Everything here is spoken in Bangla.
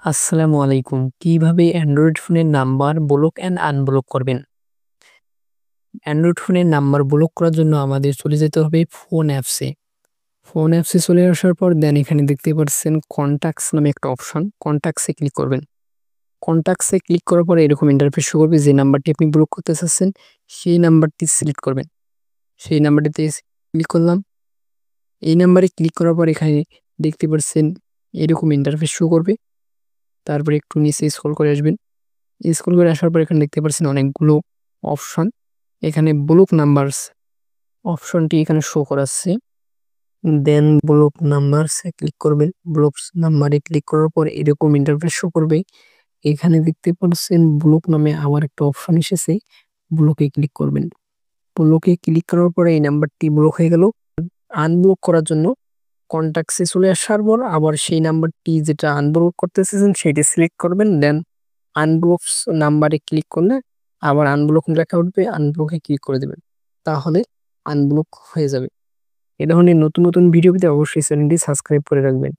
আসসালামু আলাইকুম। কিভাবে অ্যান্ড্রয়েড ফোনের নাম্বার ব্লক অ্যান্ড আনব্লক করবেন? অ্যান্ড্রয়েড ফোনের নাম্বার ব্লক করার জন্য আমাদের চলে যেতে হবে ফোন অ্যাপসে। ফোন অ্যাপসে চলে আসার পর দেন এখানে দেখতে পাচ্ছেন কনট্যাক্টস নামে একটা অপশন। কনট্যাক্টসে ক্লিক করবেন। কনট্যাক্টসে ক্লিক করার পরে এরকম ইন্টারফেস শো করবে, যে নাম্বারটি আপনি ব্লক করতে চাচ্ছেন সেই নাম্বারটি সিলেক্ট করবেন। সেই নাম্বারটিতে ক্লিক করলাম। এই নাম্বারে ক্লিক করার পর এখানে দেখতে পাচ্ছেন এরকম ইন্টারফেস শো করবে। তারপরে একটু নিচে স্ক্রল করে আসবেন। স্ক্রল করে আসার পর এখানে দেখতে পাচ্ছেন অনেকগুলো অপশন। এখানে ব্লক নাম্বারস অপশনটি এখানে শো করাচ্ছে। দেন ব্লক নাম্বারসে ক্লিক করবেন। ব্লক নাম্বারে ক্লিক করার পর এরকম ইন্টারফেস শো করবে। এখানে দেখতে পাচ্ছেন ব্লক নামে আবার একটা অপশন এসেছে। ব্লকে ক্লিক করবেন। ব্লকে ক্লিক করার পরে এই নাম্বারটি ব্লক হয়ে গেল। আনব্লক করার জন্য কনট্যাক্টসে চলে আসার পর আবার সেই নাম্বারটি যেটা আনব্লক করতে চেয়েছেন সেটি সিলেক্ট করবেন। দেন আনব্লকস নাম্বারে ক্লিক করলে আবার আনব্লক লেখা উঠবে, আনব্লকে ক্লিক করে দেবেন। তাহলে আনব্লক হয়ে যাবে। এ ধরনের নতুন নতুন ভিডিও পেতে অবশ্যই চ্যানেলটি সাবস্ক্রাইব করে রাখবেন।